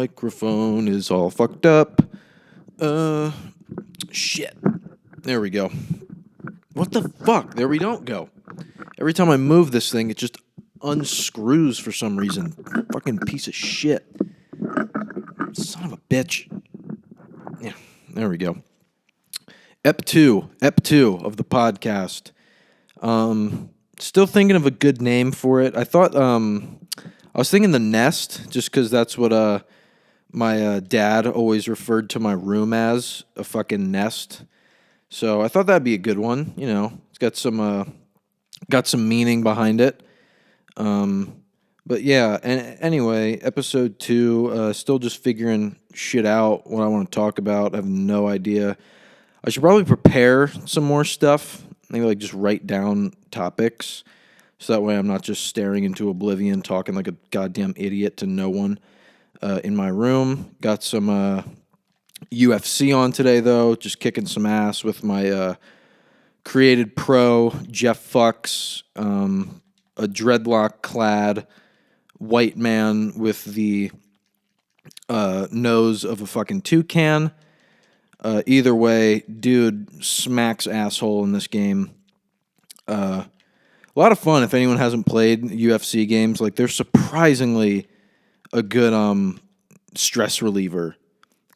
microphone is all fucked up. Shit. There we go. What the fuck? There we don't go. Every time I move this thing, it just unscrews for some reason. Fucking piece of shit. Son of a bitch. Yeah, there we go. Ep.2 of the podcast. Still thinking of a good name for it. I thought, I was thinking the Nest, just because that's what my dad always referred to my room as, a fucking nest. So I thought that'd be a good one. You know, it's got some meaning behind it. But yeah, and anyway, episode 2, still just figuring shit out, what I want to talk about. I have no idea. I should probably prepare some more stuff. Maybe like just write down topics. So that way I'm not just staring into oblivion, talking like a goddamn idiot to no one in my room. Got some UFC on today, though. Just kicking some ass with my created pro, Jeff Fucks, a dreadlock-clad white man with the nose of a fucking toucan. Either way, dude smacks asshole in this game. A lot of fun if anyone hasn't played UFC games. Like, they're surprisingly a good stress reliever.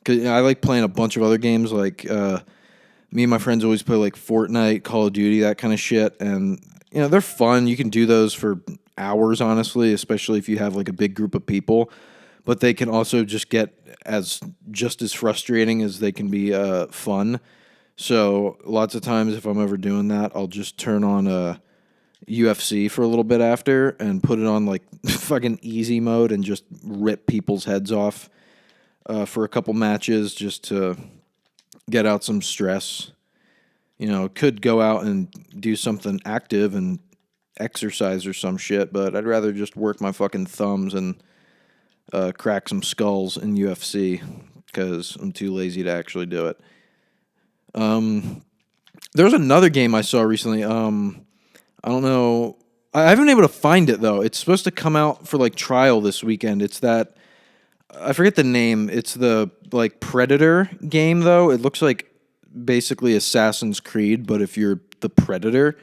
'Cause I like playing a bunch of other games. Like, me and my friends always play like Fortnite, Call of Duty, that kind of shit. And, you know, they're fun. You can do those for hours, honestly, especially if you have like a big group of people. But they can also just get just as frustrating as they can be fun. So lots of times if I'm ever doing that, I'll just turn on UFC for a little bit after and put it on like fucking easy mode and just rip people's heads off for a couple matches just to get out some stress. You know, could go out and do something active and exercise or some shit, but I'd rather just work my fucking thumbs and crack some skulls in UFC because I'm too lazy to actually do it. There was another game I saw recently. I don't know. I haven't been able to find it, though. It's supposed to come out for, like, trial this weekend. It's that... I forget the name. It's the, like, Predator game, though. It looks like basically Assassin's Creed, but if you're the Predator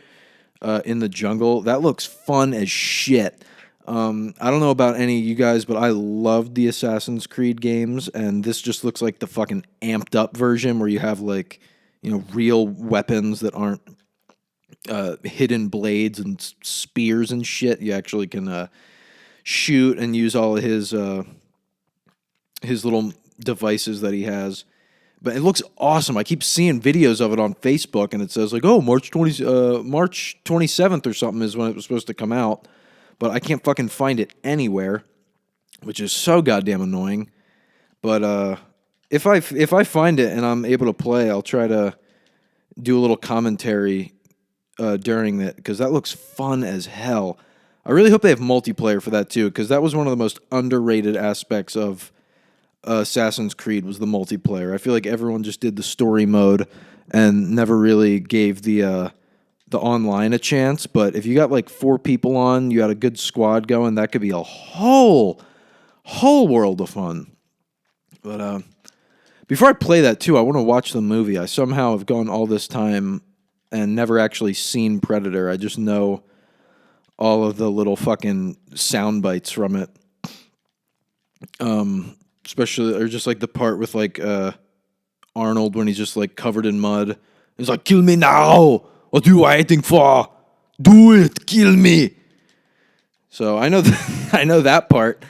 in the jungle. That looks fun as shit. I don't know about any of you guys, but I loved the Assassin's Creed games, and this just looks like the fucking amped-up version where you have, like, you know, real weapons that aren't hidden blades and spears and shit. You actually can shoot and use all of his little devices that he has. But it looks awesome. I keep seeing videos of it on Facebook, and it says like, "Oh, March 27th or something is when it was supposed to come out." But I can't fucking find it anywhere, which is so goddamn annoying. But if I find it and I'm able to play, I'll try to do a little commentary during that, because that looks fun as hell. I really hope they have multiplayer for that too, because that was one of the most underrated aspects of Assassin's Creed was the multiplayer. I feel like everyone just did the story mode and never really gave the online a chance. But if you got like 4 people on, you got a good squad going, that could be a whole world of fun. But before I play that too, I want to watch the movie. I somehow have gone all this time and never actually seen Predator. I just know all of the little fucking sound bites from it. Especially, or just like the part with like Arnold when he's just like covered in mud. He's like, "Kill me now! What are you waiting for? Do it! Kill me!" So I know I know that part.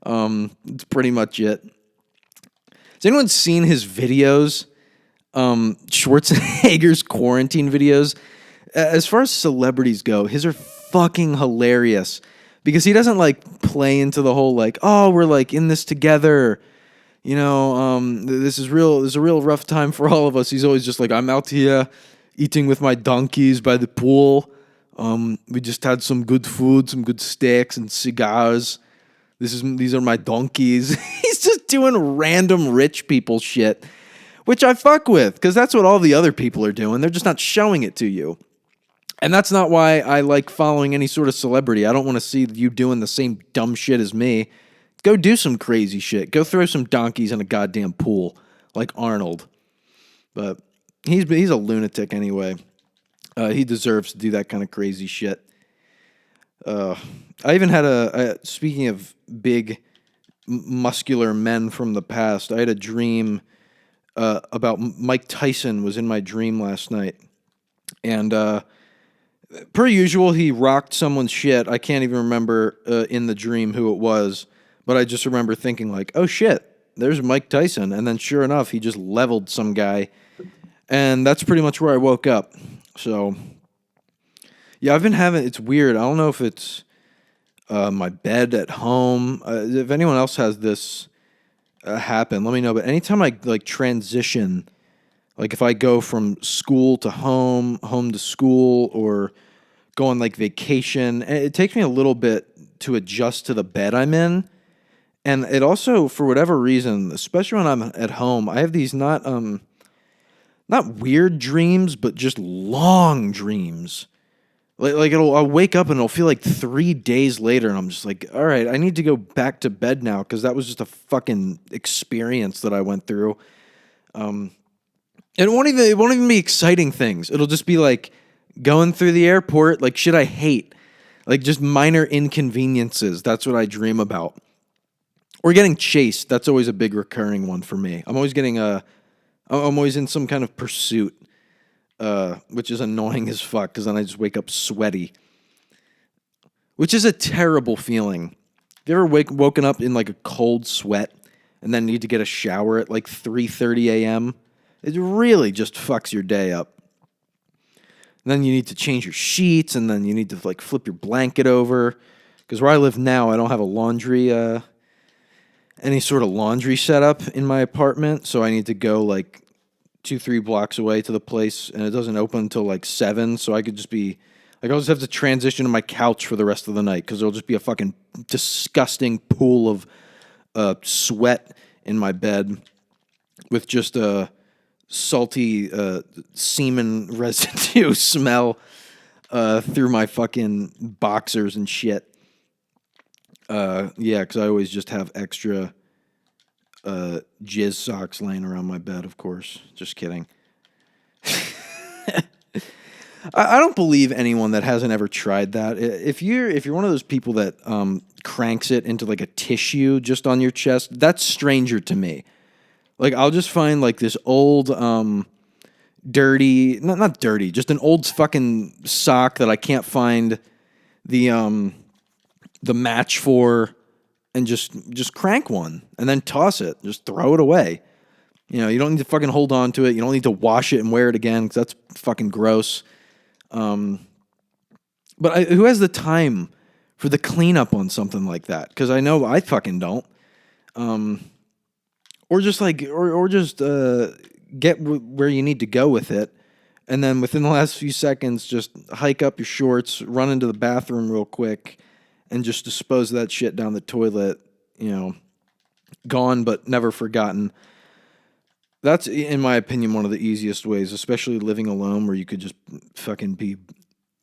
It's pretty much it. Has anyone seen his videos? Schwarzenegger's quarantine videos. As far as celebrities go, his are fucking hilarious. Because he doesn't, like, play into the whole, like, "Oh, we're, like, in this together. You know, this is a real rough time for all of us." He's always just like, "I'm out here eating with my donkeys by the pool. We just had some good food, some good steaks and cigars. These are my donkeys." He's just doing random rich people shit, which I fuck with, because that's what all the other people are doing. They're just not showing it to you. And that's not why I like following any sort of celebrity. I don't want to see you doing the same dumb shit as me. Go do some crazy shit. Go throw some donkeys in a goddamn pool like Arnold. But he's a lunatic anyway. He deserves to do that kind of crazy shit. I even had speaking of big muscular men from the past, I had a dream about Mike Tyson was in my dream last night. And per usual, he rocked someone's shit. I can't even remember in the dream who it was, but I just remember thinking like, oh shit, there's Mike Tyson. And then sure enough, he just leveled some guy. And that's pretty much where I woke up. So, yeah, I've been having, it's weird. I don't know if it's my bed at home. If anyone else has this happen, let me know. But anytime I like transition, like if I go from school to home, home to school, or go on like vacation, it takes me a little bit to adjust to the bed I'm in. And it also, for whatever reason, especially when I'm at home, I have these not weird dreams, but just long dreams. Like I'll wake up and it'll feel like 3 days later, and I'm just like, all right, I need to go back to bed now because that was just a fucking experience that I went through. It won't even be exciting things. It'll just be like going through the airport, like shit I hate, like just minor inconveniences. That's what I dream about. Or getting chased. That's always a big recurring one for me. I'm always in some kind of pursuit, which is annoying as fuck because then I just wake up sweaty, which is a terrible feeling. Have you ever woken up in like a cold sweat and then need to get a shower at like 3:30 a.m.? It really just fucks your day up. And then you need to change your sheets, and then you need to like flip your blanket over. Because where I live now, I don't have a laundry, any sort of laundry setup in my apartment, so I need to go like 2-3 blocks away to the place, and it doesn't open until like 7. So I could just be like, I'll just have to transition to my couch for the rest of the night because there'll just be a fucking disgusting pool of sweat in my bed with just a salty semen residue smell through my fucking boxers and shit. Yeah, because I always just have extra jizz socks laying around my bed, of course. Just kidding. I don't believe anyone that hasn't ever tried that. If you're one of those people that cranks it into like a tissue just on your chest, that's stranger to me. Like I'll just find like this old dirty, not dirty, just an old fucking sock that I can't find the match for, and just crank one and then toss it. Just throw it away. You know, you don't need to fucking hold on to it. You don't need to wash it and wear it again because that's fucking gross. But who has the time for the cleanup on something like that? Because I know I fucking don't. Or just like, or just get where you need to go with it, and then within the last few seconds, just hike up your shorts, run into the bathroom real quick, and just dispose of that shit down the toilet. You know, gone but never forgotten. That's, in my opinion, one of the easiest ways, especially living alone, where you could just fucking be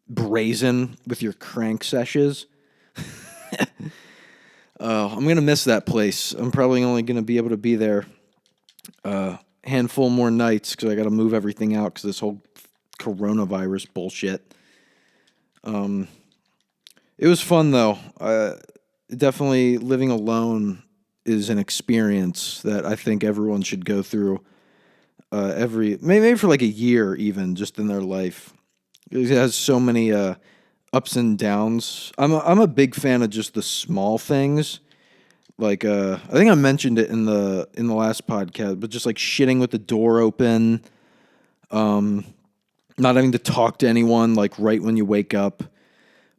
brazen with your crank sessions. I'm going to miss that place. I'm probably only going to be able to be there a handful more nights because I got to move everything out because this whole coronavirus bullshit. It was fun, though. Definitely living alone is an experience that I think everyone should go through maybe for like a year even, just in their life. It has so many ups and downs. I'm a big fan of just the small things. Like I think I mentioned it in the last podcast, but just like shitting with the door open, not having to talk to anyone like right when you wake up.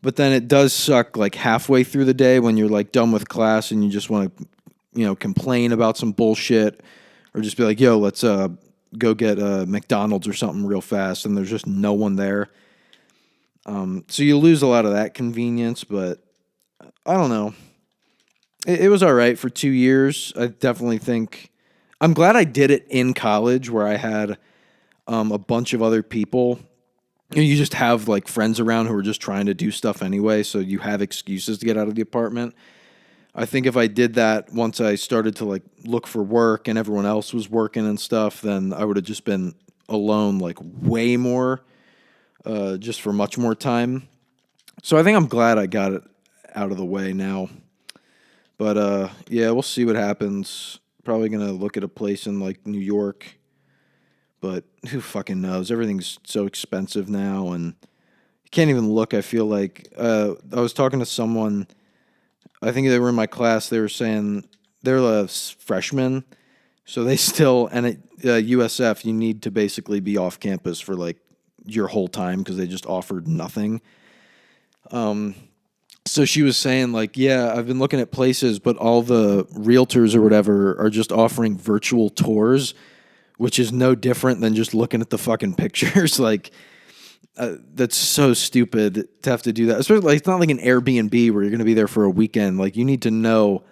But then it does suck like halfway through the day when you're like done with class and you just want to, you know, complain about some bullshit or just be like, yo, let's go get McDonald's or something real fast, and there's just no one there. So you lose a lot of that convenience, but I don't know. It was all right for 2 years. I definitely think I'm glad I did it in college where I had a bunch of other people. You just have like friends around who are just trying to do stuff anyway, so you have excuses to get out of the apartment. I think if I did that once I started to like look for work and everyone else was working and stuff, then I would have just been alone like way more, just for much more time. So I think I'm glad I got it out of the way now. But yeah, we'll see what happens. Probably gonna look at a place in like New York, but who fucking knows? Everything's so expensive now, and you can't even look. I feel like I was talking to someone. I think they were in my class. They were saying they're a freshman, so they still and at USF you need to basically be off campus for like your whole time because they just offered nothing. So she was saying like, yeah, I've been looking at places, but all the realtors or whatever are just offering virtual tours, which is no different than just looking at the fucking pictures. Like, that's so stupid to have to do that. Especially, like, it's not like an Airbnb where you're going to be there for a weekend. Like, you need to know,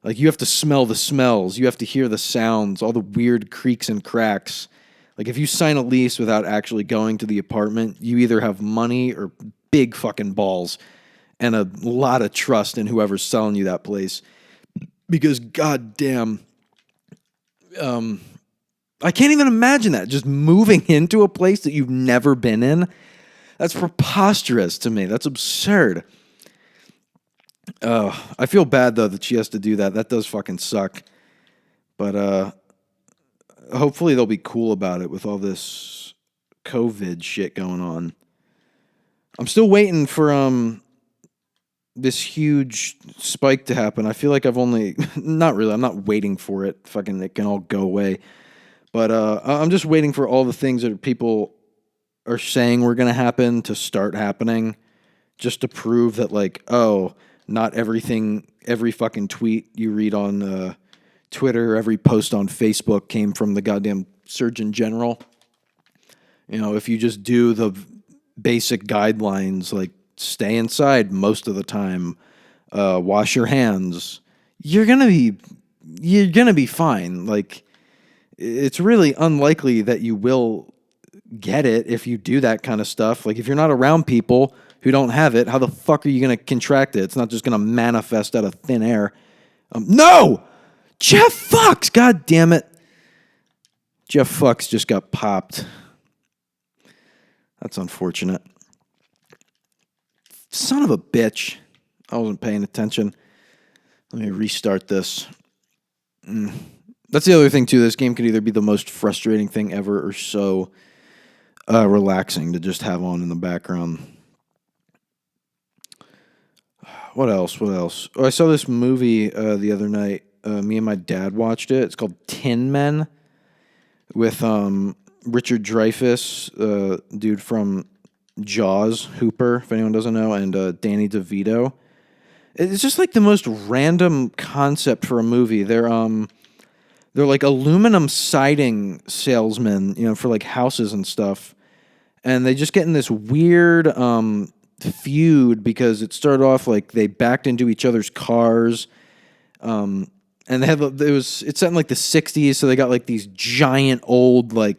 like, you have to smell the smells. You have to hear the sounds, all the weird creaks and cracks. Like, if you sign a lease without actually going to the apartment, you either have money or big fucking balls and a lot of trust in whoever's selling you that place. Because, goddamn, I can't even imagine that. Just moving into a place that you've never been in. That's preposterous to me. That's absurd. I feel bad, though, that she has to do that. That does fucking suck. But hopefully they'll be cool about it with all this COVID shit going on. I'm still waiting for this huge spike to happen. I feel like I've only... Not really. I'm not waiting for it. Fucking it can all go away. But I'm just waiting for all the things that people are saying were going to happen to start happening, just to prove that, like, oh, not everything, every fucking tweet you read on Twitter, every post on Facebook came from the goddamn Surgeon General. You know, if you just do the basic guidelines, like stay inside most of the time, wash your hands, you're gonna be fine. Like, it's really unlikely that you will get it if you do that kind of stuff. Like, if you're not around people who don't have it, how the fuck are you going to contract it? It's not just going to manifest out of thin air. No! Jeff Fox! God damn it. Jeff Fox just got popped. That's unfortunate. Son of a bitch. I wasn't paying attention. Let me restart this. That's the other thing, too. This game could either be the most frustrating thing ever or so relaxing to just have on in the background. What else? Oh, I saw this movie the other night. Me and my dad watched it. It's called Tin Men with Richard Dreyfuss, dude from Jaws, Hooper, if anyone doesn't know, and Danny DeVito. It's just like the most random concept for a movie. They're like aluminum siding salesmen, you know, for like houses and stuff. And they just get in this weird feud because it started off like they backed into each other's cars. And it's set in like the 60s, so they got like these giant old like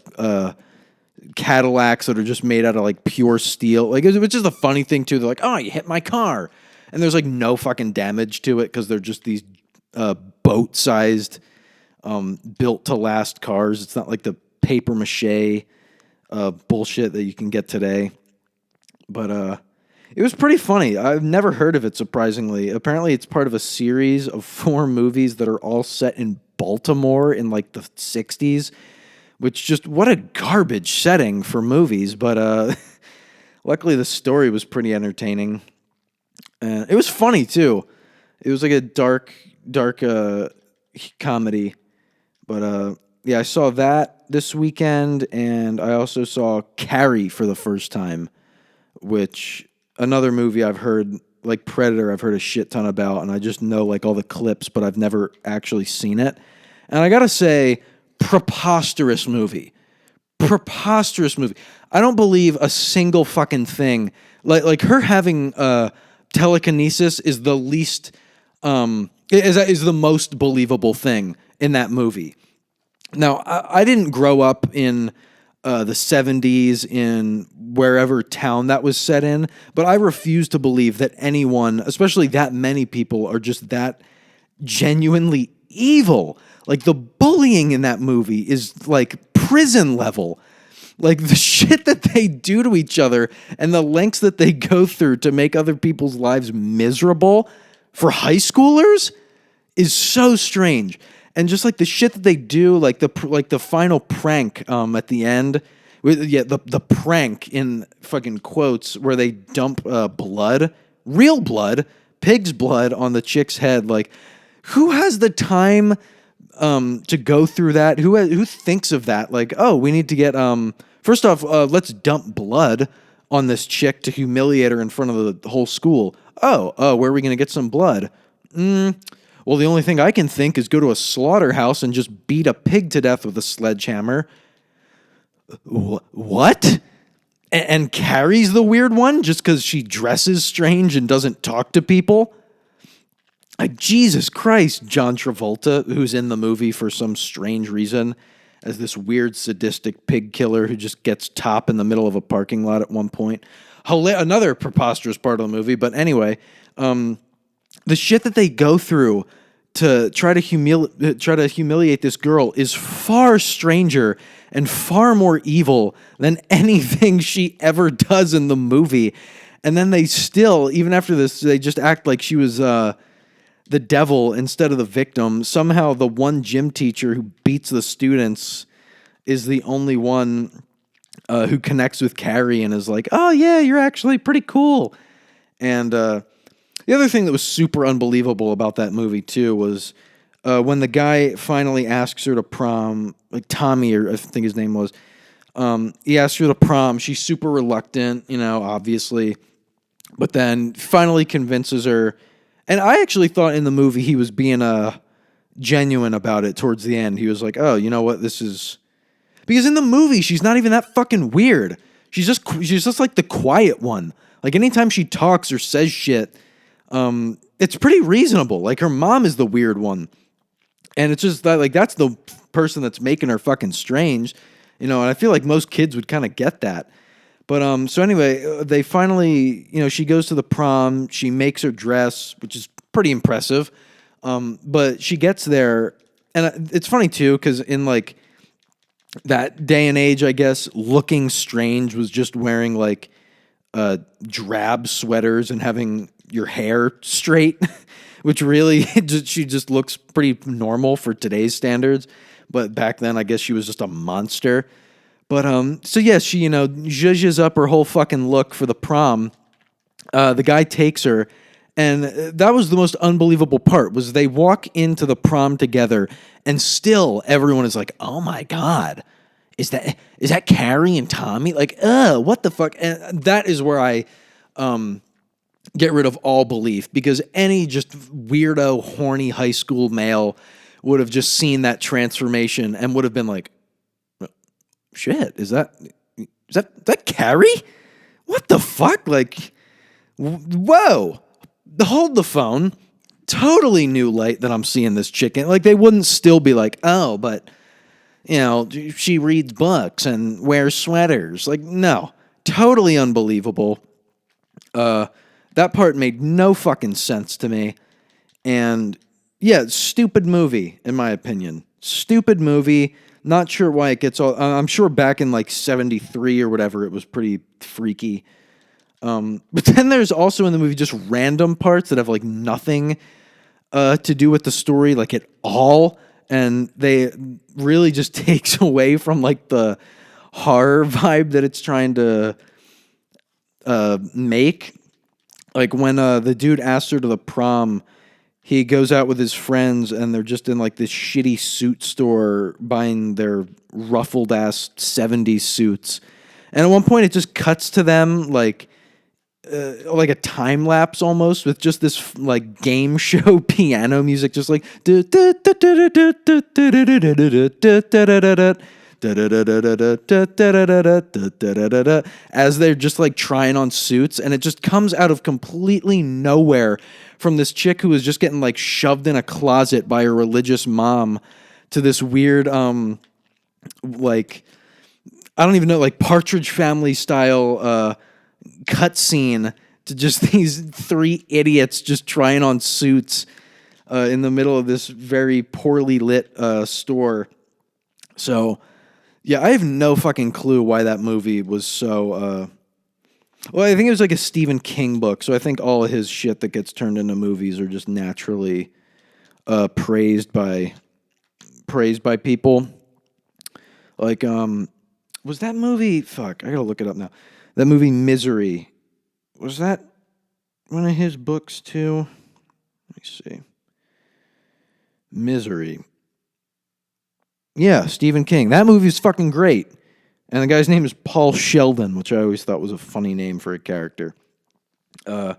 Cadillacs that are just made out of like pure steel. Like, it was just a funny thing too. They're like, "Oh, you hit my car." And there's like no fucking damage to it because they're just these boat-sized built to last cars. It's not like the paper mache bullshit that you can get today. But it was pretty funny. I've never heard of it, surprisingly. Apparently it's part of a series of 4 movies that are all set in Baltimore in like the 60s, which just, what a garbage setting for movies. But luckily the story was pretty entertaining. It was funny too. It was like a dark comedy. But yeah, I saw that this weekend, and I also saw Carrie for the first time, which, another movie I've heard, like Predator, I've heard a shit ton about, and I just know like all the clips, but I've never actually seen it. And I gotta say, preposterous movie. I don't believe a single fucking thing. Like her having telekinesis is the least is the most believable thing in that movie. Now, I didn't grow up in the 70s in wherever town that was set in, but I refuse to believe that anyone, especially that many people, are just that genuinely evil. Like the bullying in that movie is like prison level. Like the shit that they do to each other and the lengths that they go through to make other people's lives miserable for high schoolers is so strange. And just like the shit that they do, like the final prank at the end, the prank in fucking quotes where they dump blood, real blood, pig's blood on the chick's head. Like, who has the time to go through that? Who thinks of that? Like, oh, we need to get first off, let's dump blood on this chick to humiliate her in front of the whole school. Oh, where are we going to get some blood? Well, the only thing I can think is go to a slaughterhouse and just beat a pig to death with a sledgehammer. What? And carries the weird one just because she dresses strange and doesn't talk to people? Like, Jesus Christ, John Travolta, who's in the movie for some strange reason, as this weird sadistic pig killer who just gets top in the middle of a parking lot at one point. Another preposterous part of the movie, but anyway, the shit that they go through to try to humiliate this girl is far stranger and far more evil than anything she ever does in the movie. And then they still, even after this, they just act like she was the devil instead of the victim. Somehow the one gym teacher who beats the students is the only one who connects with Carrie and is like, oh yeah, you're actually pretty cool. And the other thing that was super unbelievable about that movie, too, was when the guy finally asks her to prom, like Tommy, or I think his name was, he asks her to prom. She's super reluctant, obviously, but then finally convinces her. And I actually thought in the movie he was being genuine about it towards the end. He was like, oh, you know what, this is... Because in the movie, she's not even that fucking weird. She's just like the quiet one. Like anytime she talks or says shit... it's pretty reasonable. Like her mom is the weird one. And it's just that, like, that's the person that's making her fucking strange, and I feel like most kids would kind of get that. But, so anyway, they finally, she goes to the prom, she makes her dress, which is pretty impressive. But she gets there and it's funny too, cause in like that day and age, I guess, looking strange was just wearing like, drab sweaters and having your hair straight, which really she just looks pretty normal for today's standards. But back then, I guess she was just a monster. But so yeah, she zhuzhes up her whole fucking look for the prom. The guy takes her, and that was the most unbelievable part. Was they walk into the prom together, and still everyone is like, "Oh my god, is that Carrie and Tommy?" Like, what the fuck? And that is where I get rid of all belief, because any just weirdo, horny high school male would have just seen that transformation and would have been like, shit, is that Carrie? What the fuck? Like, whoa. Hold the phone. Totally new light that I'm seeing this chicken. Like, they wouldn't still be like, oh, but, she reads books and wears sweaters. Like, no. Totally unbelievable. That part made no fucking sense to me. And, yeah, stupid movie, in my opinion. Stupid movie. Not sure why it gets all... I'm sure back in, like, 73 or whatever, it was pretty freaky. But then there's also in the movie just random parts that have, like, nothing to do with the story, like, at all. And they really just takes away from, like, the horror vibe that it's trying to make. Like, when the dude asks her to the prom... He goes out with his friends, and they're just in, like, this shitty suit store buying their ruffled-ass 70s suits. And at one point, it just cuts to them, like a time-lapse almost, with just this, like, game show piano music, just like... as they're just, like, trying on suits, and it just comes out of completely nowhere from this chick who was just getting, like, shoved in a closet by her religious mom to this weird, like, I don't even know, like, Partridge Family style cut scene to just these three idiots just trying on suits. in the middle of this very poorly lit store. So, yeah, I have no fucking clue why that movie was so. Well, I think it was like a Stephen King book, so I think all of his shit that gets turned into movies are just naturally praised by people. Like, was that movie? Fuck, I gotta look it up now. That movie Misery, was that one of his books too? Let me see. Misery. Yeah, Stephen King. That movie's fucking great. And the guy's name is Paul Sheldon, which I always thought was a funny name for a character. But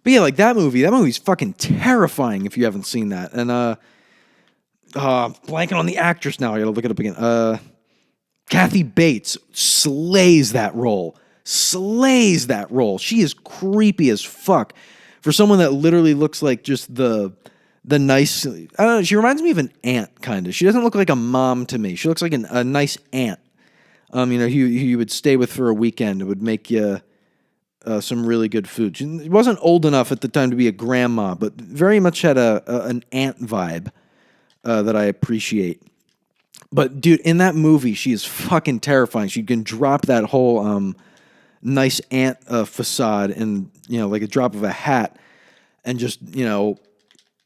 yeah, like that movie's fucking terrifying if you haven't seen that. And blanking on the actress now. I gotta look it up again. Kathy Bates slays that role. She is creepy as fuck. For someone that literally looks like just the nice, I don't know, she reminds me of an aunt, kind of. She doesn't look like a mom to me. She looks like a nice aunt. Who you would stay with for a weekend. It would make you some really good food. She wasn't old enough at the time to be a grandma, but very much had an aunt vibe that I appreciate. But dude, in that movie, she is fucking terrifying. She can drop that whole nice aunt facade in like a drop of a hat, and just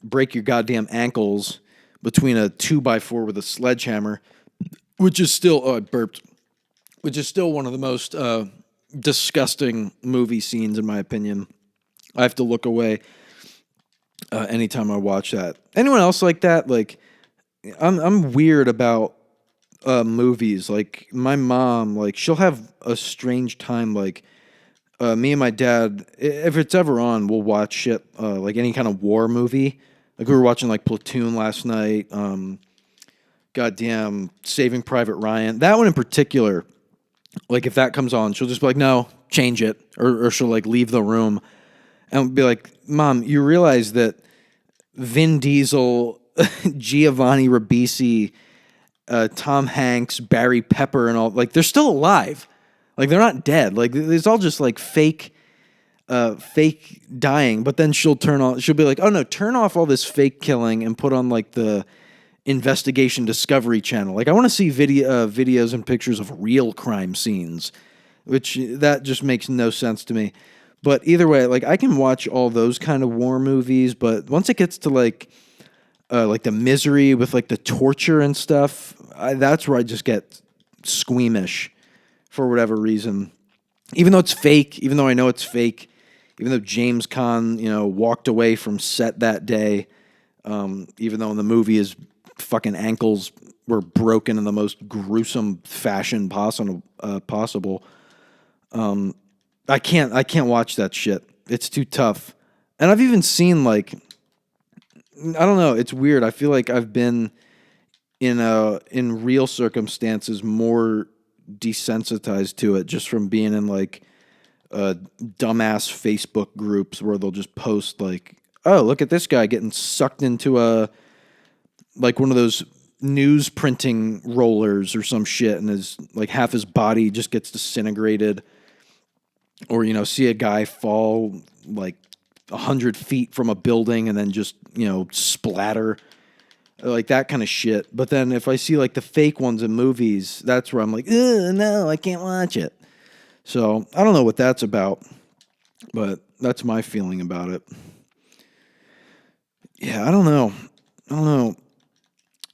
break your goddamn ankles between a 2x4 with a sledgehammer, which is still I burped. Which is still one of the most disgusting movie scenes, in my opinion. I have to look away anytime I watch that. Anyone else like that? Like, I'm weird about movies. Like, my mom, like, she'll have a strange time. Like, me and my dad, if it's ever on, we'll watch shit like any kind of war movie. Like, we were watching like Platoon last night. Goddamn, Saving Private Ryan. That one in particular. Like, if that comes on, she'll just be like, no, change it. Or she'll, like, leave the room. And be like, Mom, you realize that Vin Diesel, Giovanni Ribisi, Tom Hanks, Barry Pepper, and all, like, they're still alive. Like, they're not dead. Like, it's all just, like, fake dying. But then she'll be like, oh, no, turn off all this fake killing and put on, like, the Investigation Discovery Channel. Like, I want to see videos and pictures of real crime scenes, which that just makes no sense to me. But either way, like, I can watch all those kind of war movies, but once it gets to like the Misery with like the torture and stuff, that's where I just get squeamish for whatever reason. Even though it's fake, even though I know it's fake, even though James Caan, walked away from set that day, even though in the movie his fucking ankles were broken in the most gruesome fashion possible. I can't watch that shit. It's too tough. And I've even seen, like, I don't know, it's weird. I feel like I've been in real circumstances more desensitized to it just from being in like dumbass Facebook groups where they'll just post like, oh, look at this guy getting sucked into like one of those news printing rollers or some shit, and his like half his body just gets disintegrated. Or, see a guy fall like 100 feet from a building and then just, splatter. Like that kind of shit. But then if I see like the fake ones in movies, that's where I'm like, no, I can't watch it. So I don't know what that's about, but that's my feeling about it. Yeah, I don't know.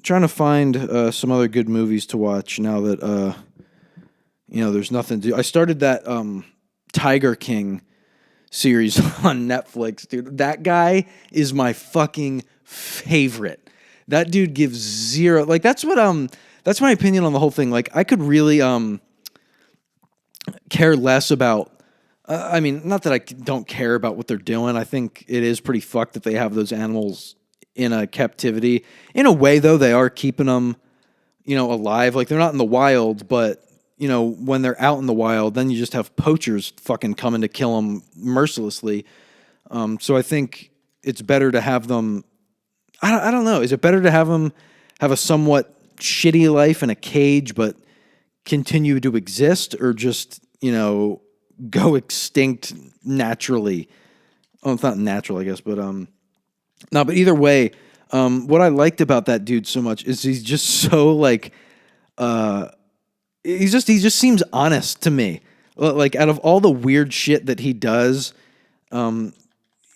Trying to find some other good movies to watch now that there's nothing to do. I started that Tiger King series on Netflix, dude. That guy is my fucking favorite. That dude gives zero. Like that's my opinion on the whole thing. Like I could really care less about. I mean, not that I don't care about what they're doing. I think it is pretty fucked that they have those animals in a captivity. In a way, though, they are keeping them, alive. Like they're not in the wild, but when they're out in the wild, then you just have poachers fucking coming to kill them mercilessly. So I think it's better to have them. I don't know. Is it better to have them have a somewhat shitty life in a cage, but continue to exist, or just go extinct naturally? Oh, it's not natural, I guess, but no. But either way, What I liked about that dude so much is he's just so like, he just seems honest to me. Like out of all the weird shit that he does,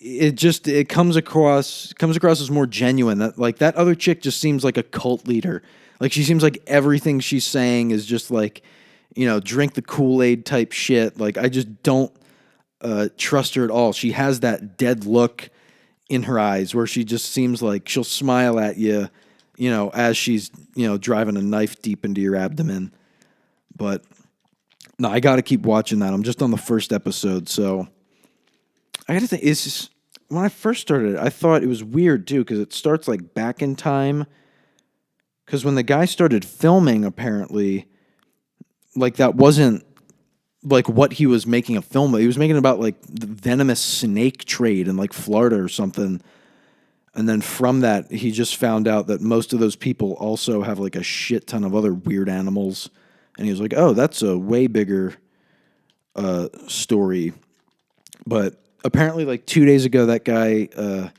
it comes across as more genuine. That like that other chick just seems like a cult leader. Like she seems like everything she's saying is just like, drink the Kool-Aid type shit. Like I just don't trust her at all. She has that dead look in her eyes where she just seems like she'll smile at you, as she's, driving a knife deep into your abdomen. But no, I got to keep watching that. I'm just on the first episode, so I got to think. It's just, when I first started it, I thought it was weird too because it starts like back in time. Because when the guy started filming, apparently, like that wasn't like what he was making a film of. He was making about like the venomous snake trade in like Florida or something. And then from that, he just found out that most of those people also have like a shit ton of other weird animals. And he was like, oh, that's a way bigger story. But apparently, like 2 days ago, that guy,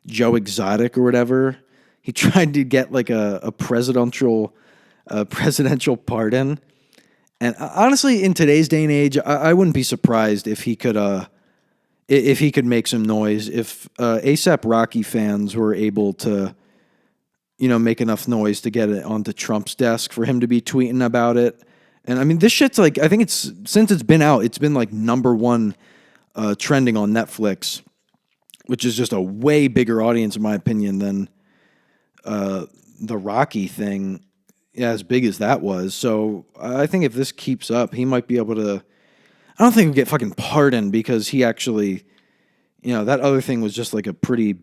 Joe Exotic or whatever, he tried to get like a presidential pardon. And honestly, in today's day and age, I wouldn't be surprised if he could make some noise. If ASAP Rocky fans were able to, make enough noise to get it onto Trump's desk for him to be tweeting about it. And I mean, this shit's like, I think since it's been out, it's been like number one trending on Netflix, which is just a way bigger audience, in my opinion, than the Rocky thing, as big as that was. So I think if this keeps up, he might be able to. I don't think he'll get fucking pardoned because he actually, that other thing was just like a pretty,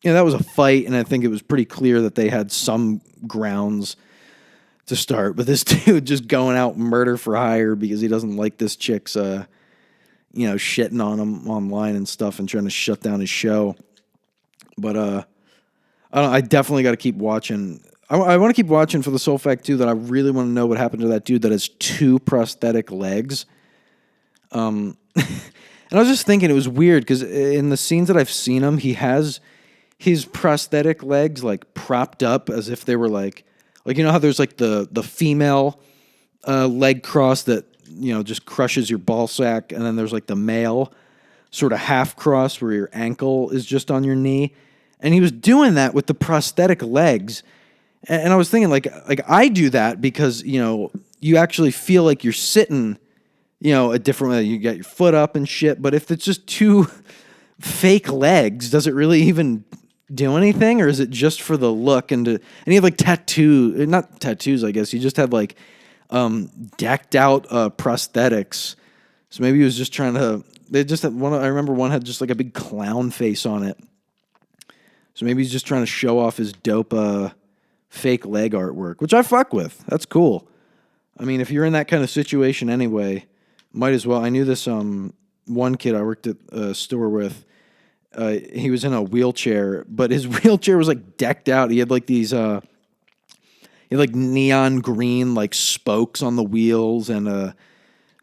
that was a fight, and I think it was pretty clear that they had some grounds to start. But this dude just going out murder for hire because he doesn't like this chick's, shitting on him online and stuff and trying to shut down his show. But I definitely got to keep watching. I want to keep watching for the sole fact too that I really want to know what happened to that dude that has 2 prosthetic legs. And I was just thinking it was weird because in the scenes that I've seen him, he has his prosthetic legs like propped up as if they were like how there's like the female leg cross that just crushes your ball sack, and then there's like the male sort of half cross where your ankle is just on your knee, and he was doing that with the prosthetic legs, and I was thinking like I do that because you actually feel like you're sitting. A different way. You got your foot up and shit. But if it's just 2 fake legs, does it really even do anything? Or is it just for the look? And you have like not tattoos, I guess. You just have like decked out prosthetics. So maybe he was just trying to, they just had one. I remember one had just like a big clown face on it. So maybe he's just trying to show off his dope fake leg artwork, which I fuck with. That's cool. I mean, if you're in that kind of situation anyway, might as well. I knew this one kid I worked at a store with. He was in a wheelchair, but his wheelchair was like decked out. He had like these, he had like neon green like spokes on the wheels, and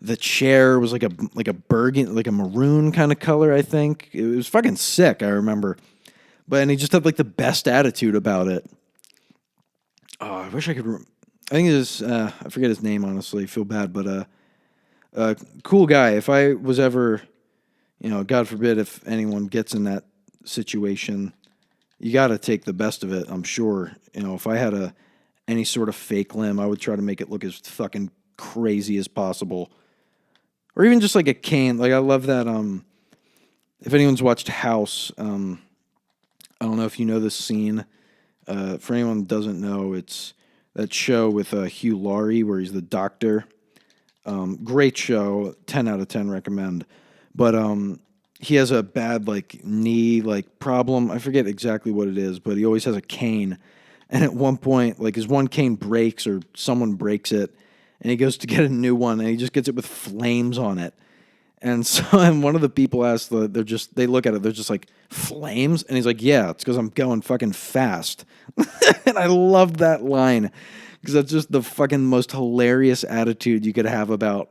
the chair was like a burgundy, like a maroon kind of color. I think it was fucking sick. I remember, and he just had like the best attitude about it. Oh, I wish I could. I think it was, I forget his name, honestly. I feel bad, but cool guy. If I was ever, God forbid, if anyone gets in that situation, you got to take the best of it, I'm sure. If I had any sort of fake limb, I would try to make it look as fucking crazy as possible. Or even just like a cane. Like, I love that, if anyone's watched House, I don't know if you know this scene. For anyone who doesn't know, it's that show with Hugh Laurie where he's the doctor. Great show, 10 out of 10 recommend. But he has a bad like knee like problem. I forget exactly what it is, but he always has a cane. And at one point, like his one cane breaks or someone breaks it, and he goes to get a new one, and he just gets it with flames on it. And so, and one of the people asked, they look at it, they're just like, flames? And he's like, yeah, it's because I'm going fucking fast. And I love that line because that's just the fucking most hilarious attitude you could have about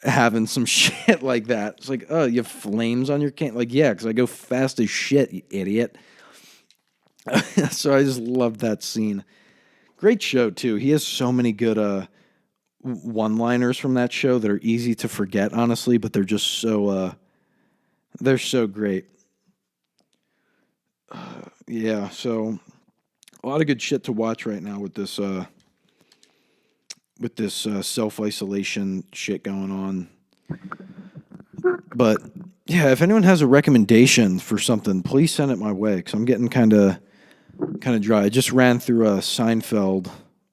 having some shit like that. It's like, oh, you have flames on your cane? Like, yeah, because I go fast as shit, you idiot. So I just loved that scene. Great show too. He has so many good one-liners from that show that are easy to forget, honestly, but they're just they're so great. Yeah, so a lot of good shit to watch right now with this self-isolation shit going on. But yeah, if anyone has a recommendation for something, please send it my way because I'm getting kind of dry. I just ran through Seinfeld.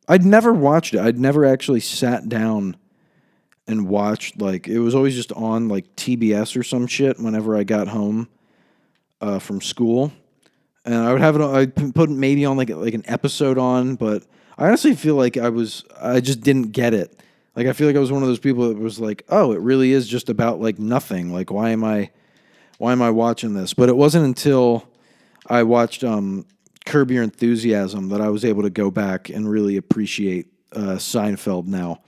I'd never watched it. I'd never actually sat down and watched, like, it was always just on like TBS or some shit whenever I got home from school, and I would have it. I'd put maybe on like an episode on, but I honestly feel like I just didn't get it. Like I feel like I was one of those people that was like, oh, it really is just about like nothing. Like why am I watching this? But it wasn't until I watched Curb Your Enthusiasm that I was able to go back and really appreciate Seinfeld now.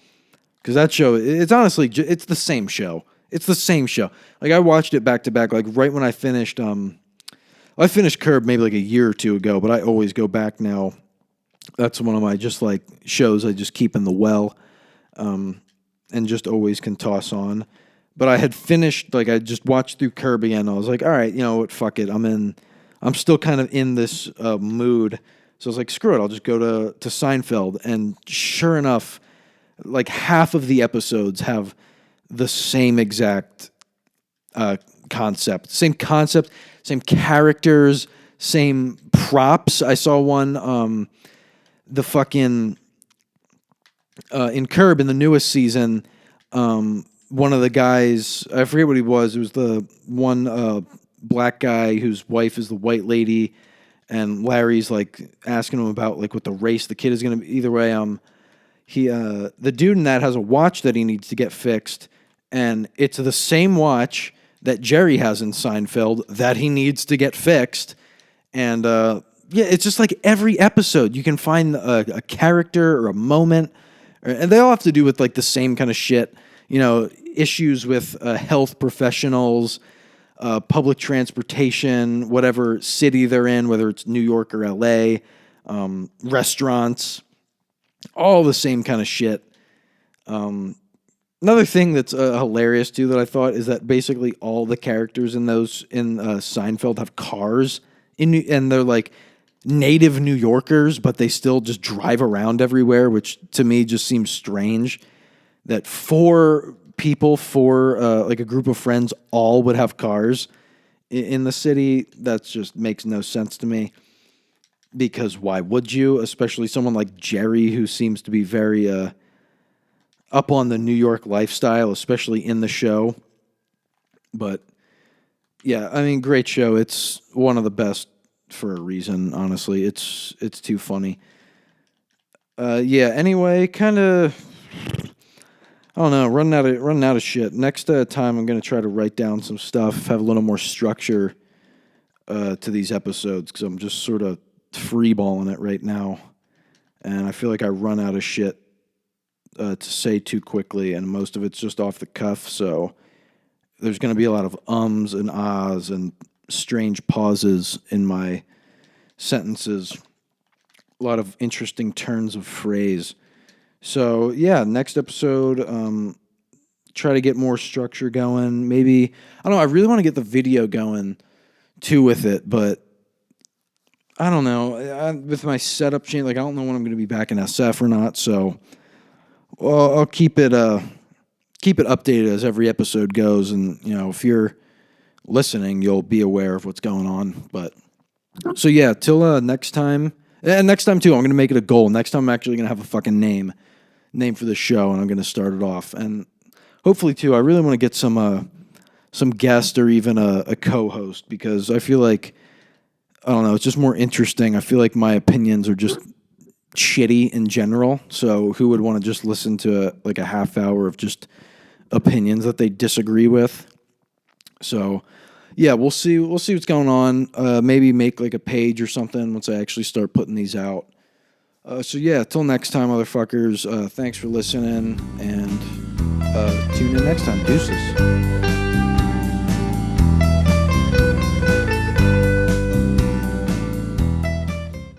Because that show, it's honestly, it's the same show. It's the same show. Like I watched it back to back. Like right when I finished Curb maybe like a year or two ago. But I always go back now. That's one of my just like shows I just keep in the well, and just always can toss on. But I had finished, like I just watched through Curb again. I was like, all right, you know what, fuck it. I'm still kind of in this mood. So I was like, screw it, I'll just go to Seinfeld. And sure enough, like half of the episodes have the same exact concept, same characters, same props. I saw one, the fucking in Curb in the newest season. One of the guys, I forget what he was. It was the one black guy whose wife is the white lady, and Larry's like asking him about like what the race the kid is going to be. Either way, the dude in that has a watch that he needs to get fixed, and it's the same watch that Jerry has in Seinfeld that he needs to get fixed. And yeah, it's just like every episode you can find a character or a moment, and they all have to do with like the same kind of shit. You know, issues with health professionals, public transportation, whatever city they're in, whether it's New York or LA, restaurants, all the same kind of shit. Another thing that's hilarious too that I thought is that basically all the characters in Seinfeld have cars and they're like native New Yorkers, but they still just drive around everywhere, which to me just seems strange. That four people, like a group of friends, all would have cars in the city. That just makes no sense to me. Because why would you? Especially someone like Jerry, who seems to be very up on the New York lifestyle, especially in the show. But yeah, I mean, great show. It's one of the best for a reason. Honestly, it's too funny. Yeah. Anyway, kind of. I don't know, running out of shit. Next time, I'm gonna try to write down some stuff, have a little more structure to these episodes because I'm just sort of freeballing it right now, and I feel like I run out of shit to say too quickly, and most of it's just off the cuff. So there's gonna be a lot of ums and ahs and strange pauses in my sentences, a lot of interesting turns of phrase. So yeah, next episode, try to get more structure going. Maybe I don't know. I really want to get the video going too with it, but I don't know. With my setup change, like I don't know when I'm going to be back in SF or not. So I'll keep it updated as every episode goes, and you know if you're listening, you'll be aware of what's going on. But so yeah, till next time. And next time too, I'm going to make it a goal. Next time, I'm actually going to have a fucking name for the show, and I'm going to start it off. And hopefully, too, I really want to get some guest or even a co-host because I feel like, I don't know, it's just more interesting. I feel like my opinions are just shitty in general. So who would want to just listen to like a half hour of just opinions that they disagree with? So yeah, we'll see what's going on. Maybe make like a page or something once I actually start putting these out. So yeah, till next time, motherfuckers. Thanks for listening, and tune in next time. Deuces.